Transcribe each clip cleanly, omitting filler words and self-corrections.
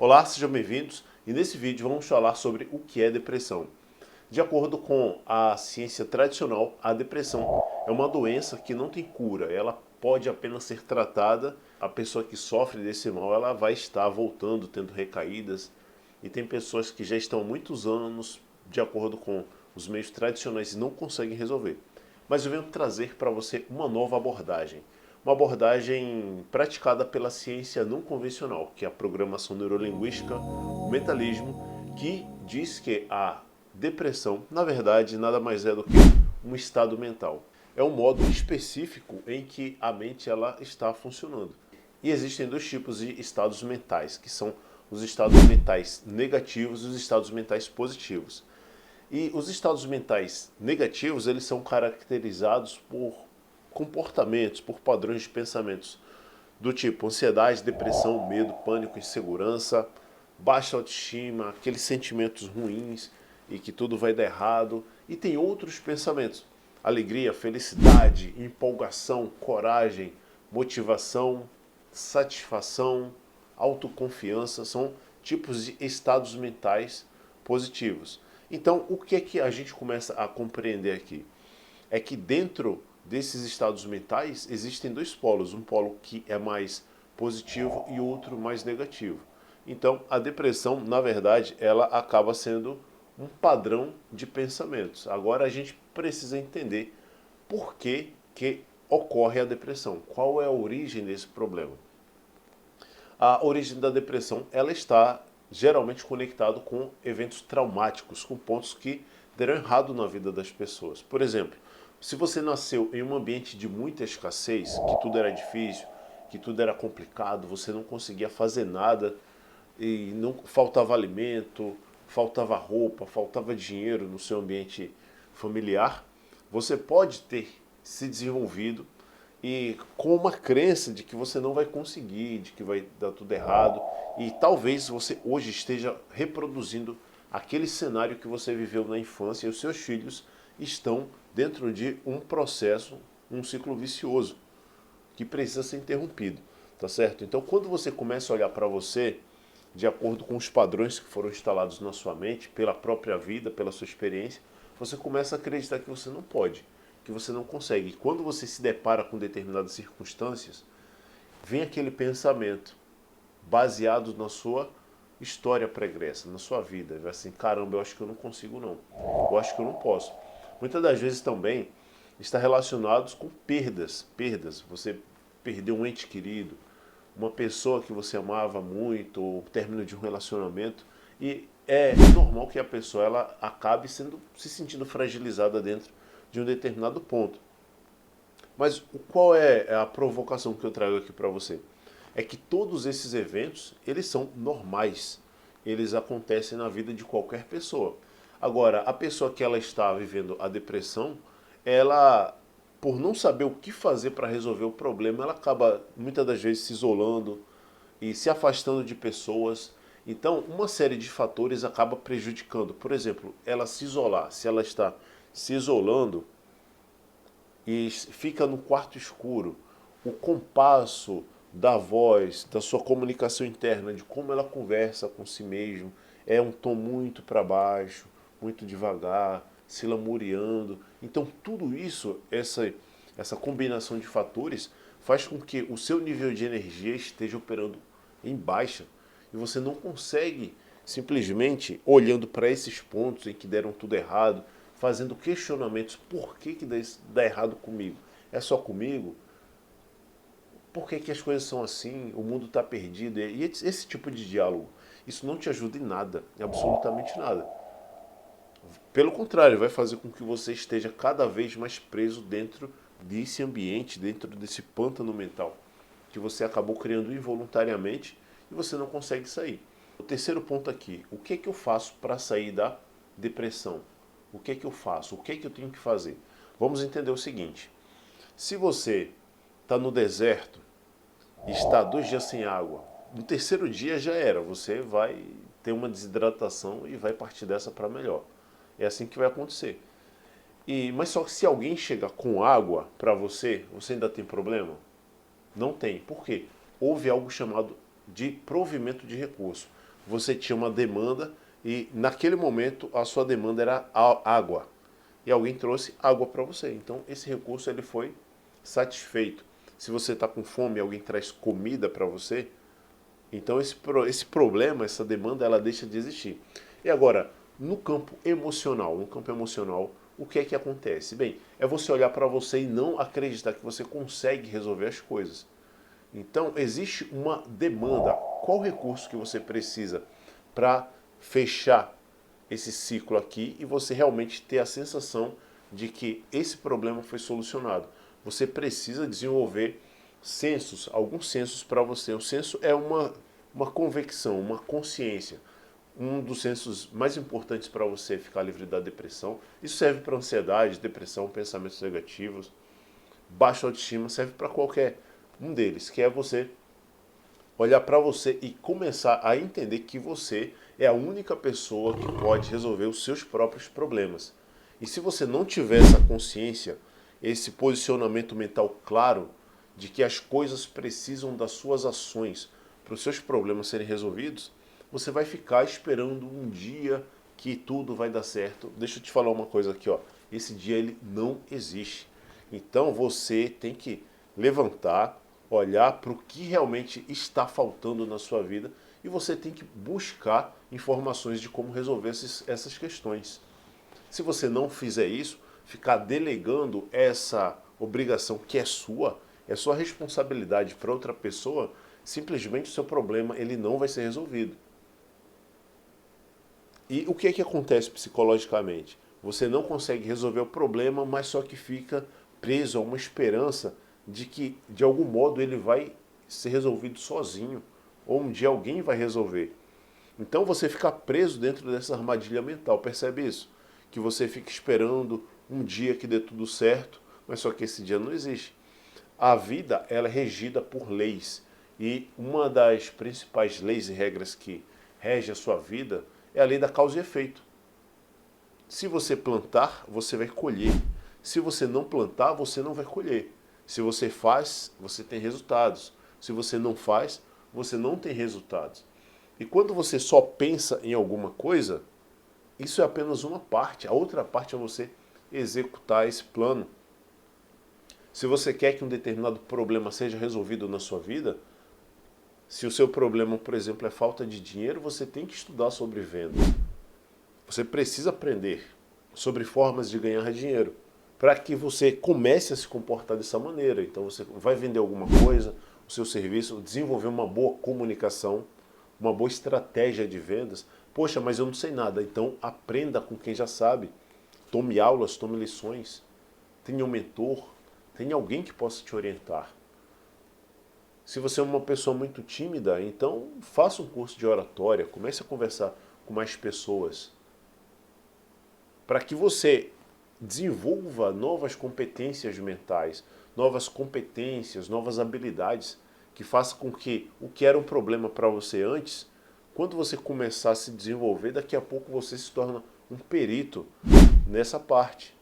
Olá, sejam bem-vindos e nesse vídeo vamos falar sobre o que é depressão. De acordo com a ciência tradicional, a depressão é uma doença que não tem cura, ela pode apenas ser tratada. A pessoa que sofre desse mal, ela vai estar voltando, tendo recaídas, e tem pessoas que já estão há muitos anos, de acordo com os meios tradicionais, e não conseguem resolver. Mas eu venho trazer para você uma nova abordagem. Uma abordagem praticada pela ciência não convencional, que é a programação neurolinguística, o mentalismo, que diz que a depressão, na verdade, nada mais é do que um estado mental. É um modo específico em que a mente ela está funcionando. E existem dois tipos de estados mentais, que são os estados mentais negativos e os estados mentais positivos. E os estados mentais negativos, eles são caracterizados por comportamentos, por padrões de pensamentos do tipo ansiedade, depressão, medo, pânico, insegurança, baixa autoestima, aqueles sentimentos ruins e que tudo vai dar errado. E tem outros pensamentos: alegria, felicidade, empolgação, coragem, motivação, satisfação, autoconfiança. São tipos de estados mentais positivos. Então, o que é que a gente começa a compreender aqui? É que dentro desses estados mentais existem dois polos, um polo que é mais positivo e outro mais negativo. Então, a depressão, na verdade, ela acaba sendo um padrão de pensamentos. Agora a gente precisa entender por que ocorre a depressão, qual é a origem desse problema. A origem da depressão, ela está geralmente conectado com eventos traumáticos, com pontos que deram errado na vida das pessoas. Por exemplo, se você nasceu em um ambiente de muita escassez, que tudo era difícil, que tudo era complicado, você não conseguia fazer nada, e não faltava alimento, faltava roupa, faltava dinheiro no seu ambiente familiar, você pode ter se desenvolvido e com uma crença de que você não vai conseguir, de que vai dar tudo errado, e talvez você hoje esteja reproduzindo aquele cenário que você viveu na infância, e os seus filhos estão dentro de um processo, um ciclo vicioso que precisa ser interrompido, tá certo? Então, quando você começa a olhar para você de acordo com os padrões que foram instalados na sua mente, pela própria vida, pela sua experiência, você começa a acreditar que você não pode, que você não consegue. E quando você se depara com determinadas circunstâncias, vem aquele pensamento baseado na sua história pregressa, na sua vida. Vai assim, caramba, eu acho que eu não consigo não. Eu acho que eu não posso. Muitas das vezes também está relacionado com perdas. Perdas. Você perdeu um ente querido, uma pessoa que você amava muito, ou o término de um relacionamento. E é normal que a pessoa ela acabe se sentindo fragilizada dentro de um determinado ponto. Mas qual é a provocação que eu trago aqui para você? É que todos esses eventos, eles são normais. Eles acontecem na vida de qualquer pessoa. Agora, a pessoa que ela está vivendo a depressão, ela, por não saber o que fazer para resolver o problema, ela acaba muitas das vezes se isolando e se afastando de pessoas. Então, uma série de fatores acaba prejudicando. Por exemplo, ela se isolar. Se ela está se isolando e fica no quarto escuro, o compasso da voz, da sua comunicação interna, de como ela conversa com si mesmo, é um tom muito para baixo, muito devagar, se lamuriando. Então tudo isso, essa combinação de fatores, faz com que o seu nível de energia esteja operando em baixa e você não consegue simplesmente olhando para esses pontos em que deram tudo errado, fazendo questionamentos: por que dá errado comigo? É só comigo? Por que as coisas são assim? O mundo está perdido? E esse tipo de diálogo, isso não te ajuda em nada, em absolutamente nada. Pelo contrário, vai fazer com que você esteja cada vez mais preso dentro desse ambiente, dentro desse pântano mental, que você acabou criando involuntariamente e você não consegue sair. O terceiro ponto aqui: o que é que eu faço para sair da depressão? O que é que eu faço? O que é que eu tenho que fazer? Vamos entender o seguinte: se você está no deserto e está 2 dias sem água, no terceiro dia já era, você vai ter uma desidratação e vai partir dessa para melhor. É assim que vai acontecer. Mas só que se alguém chega com água para você, você ainda tem problema? Não tem. Por quê? Houve algo chamado de provimento de recurso. você tinha uma demanda e naquele momento a sua demanda era água. E alguém trouxe água para você. Então esse recurso ele foi satisfeito. Se você está com fome e alguém traz comida para você, então esse problema, essa demanda, ela deixa de existir. E agora, no campo emocional, o que é que acontece? Bem, é você olhar para você e não acreditar que você consegue resolver as coisas. Então, existe uma demanda. Qual recurso que você precisa para fechar esse ciclo aqui e você realmente ter a sensação de que esse problema foi solucionado? Você precisa desenvolver sensos, alguns sensos para você. O senso é uma convicção, uma consciência. Um dos sensos mais importantes para você ficar livre da depressão. Isso serve para ansiedade, depressão, pensamentos negativos, baixa autoestima, serve para qualquer um deles, que é você olhar para você e começar a entender que você é a única pessoa que pode resolver os seus próprios problemas. E se você não tiver essa consciência, esse posicionamento mental claro de que as coisas precisam das suas ações para os seus problemas serem resolvidos, você vai ficar esperando um dia que tudo vai dar certo. Deixa eu te falar uma coisa aqui, ó. Esse dia ele não existe. Então você tem que levantar, olhar para o que realmente está faltando na sua vida e você tem que buscar informações de como resolver essas questões. Se você não fizer isso, ficar delegando essa obrigação que é sua responsabilidade para outra pessoa, simplesmente o seu problema ele não vai ser resolvido. E o que é que acontece psicologicamente? Você não consegue resolver o problema, mas só que fica preso a uma esperança de que de algum modo ele vai ser resolvido sozinho, ou um dia alguém vai resolver. Então você fica preso dentro dessa armadilha mental, percebe isso? Que você fica esperando um dia que dê tudo certo, mas só que esse dia não existe. A vida ela é regida por leis, e uma das principais leis e regras que rege a sua vida é a lei da causa e efeito. Se você plantar, você vai colher. Se você não plantar, você não vai colher. Se você faz, você tem resultados. Se você não faz, você não tem resultados. E quando você só pensa em alguma coisa, isso é apenas uma parte. A outra parte é você executar esse plano. Se você quer que um determinado problema seja resolvido na sua vida, se o seu problema, por exemplo, é falta de dinheiro, você tem que estudar sobre vendas. Você precisa aprender sobre formas de ganhar dinheiro para que você comece a se comportar dessa maneira. Então você vai vender alguma coisa, o seu serviço, desenvolver uma boa comunicação, uma boa estratégia de vendas. Poxa, mas eu não sei nada. Então aprenda com quem já sabe. Tome aulas, tome lições. Tenha um mentor, tenha alguém que possa te orientar. Se você é uma pessoa muito tímida, então faça um curso de oratória, comece a conversar com mais pessoas, para que você desenvolva novas competências mentais, novas competências, novas habilidades, que faça com que o que era um problema para você antes, quando você começar a se desenvolver, daqui a pouco você se torna um perito nessa parte.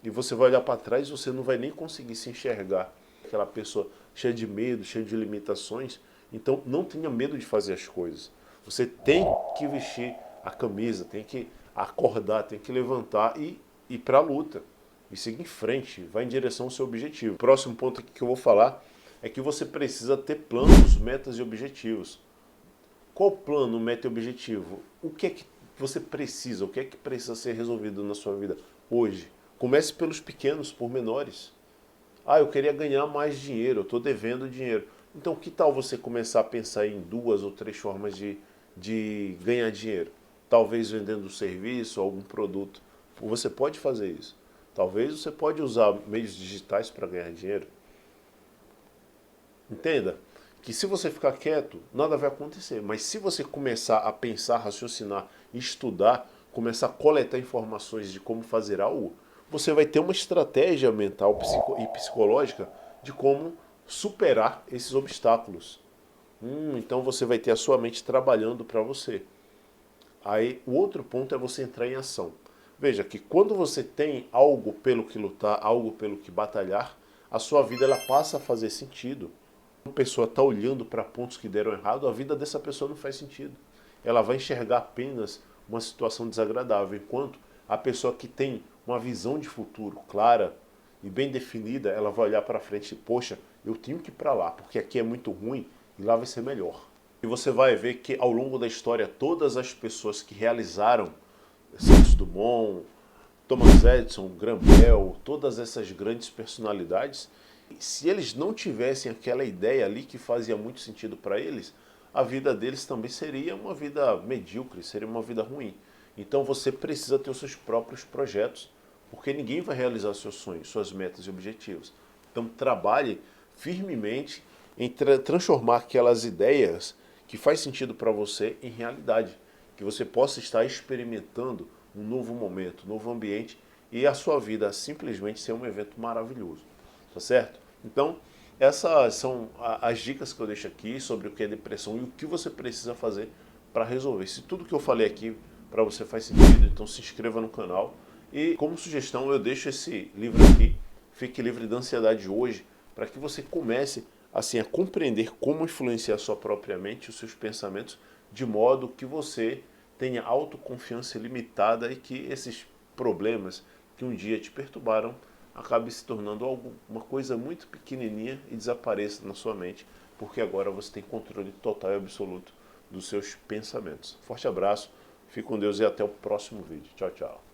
E você vai olhar para trás e você não vai nem conseguir se enxergar. Aquela pessoa cheia de medo, cheia de limitações. Então não tenha medo de fazer as coisas. Você tem que vestir a camisa, tem que acordar, tem que levantar e ir para a luta. E seguir em frente, vai em direção ao seu objetivo. O próximo ponto aqui que eu vou falar é que você precisa ter planos, metas e objetivos. Qual plano, meta e objetivo? O que é que você precisa? O que é que precisa ser resolvido na sua vida hoje? Comece pelos pequenos, por menores. Ah, eu queria ganhar mais dinheiro, eu estou devendo dinheiro. Então que tal você começar a pensar em 2 ou 3 formas de ganhar dinheiro? Talvez vendendo um serviço ou algum produto. Você pode fazer isso. Talvez você pode usar meios digitais para ganhar dinheiro. Entenda que se você ficar quieto, nada vai acontecer. Mas se você começar a pensar, raciocinar, estudar, começar a coletar informações de como fazer algo, você vai ter uma estratégia mental e psicológica de como superar esses obstáculos. Então você vai ter a sua mente trabalhando para você. Aí o outro ponto é você entrar em ação. Veja que quando você tem algo pelo que lutar, algo pelo que batalhar, a sua vida ela passa a fazer sentido. Uma pessoa está olhando para pontos que deram errado, a vida dessa pessoa não faz sentido. ela vai enxergar apenas uma situação desagradável, enquanto a pessoa que tem uma visão de futuro clara e bem definida, ela vai olhar para frente e, poxa, eu tenho que ir para lá, porque aqui é muito ruim e lá vai ser melhor. E você vai ver que ao longo da história, todas as pessoas que realizaram Santos Dumont, Thomas Edison, Graham Bell, todas essas grandes personalidades, se eles não tivessem aquela ideia ali que fazia muito sentido para eles, a vida deles também seria uma vida medíocre, seria uma vida ruim. Então você precisa ter os seus próprios projetos, porque ninguém vai realizar seus sonhos, suas metas e objetivos. Então trabalhe firmemente em transformar aquelas ideias que faz sentido para você em realidade, que você possa estar experimentando um novo momento, um novo ambiente e a sua vida simplesmente ser um evento maravilhoso, tá certo? Então, essas são as dicas que eu deixo aqui sobre o que é depressão e o que você precisa fazer para resolver. Se tudo que eu falei aqui para você faz sentido, então se inscreva no canal. E como sugestão eu deixo esse livro aqui, Fique Livre da Ansiedade Hoje, para que você comece assim a compreender como influenciar a sua própria mente e os seus pensamentos, de modo que você tenha autoconfiança ilimitada e que esses problemas que um dia te perturbaram acabe se tornando uma coisa muito pequenininha e desapareça na sua mente, porque agora você tem controle total e absoluto dos seus pensamentos. Forte abraço, fique com Deus e até o próximo vídeo. Tchau, tchau.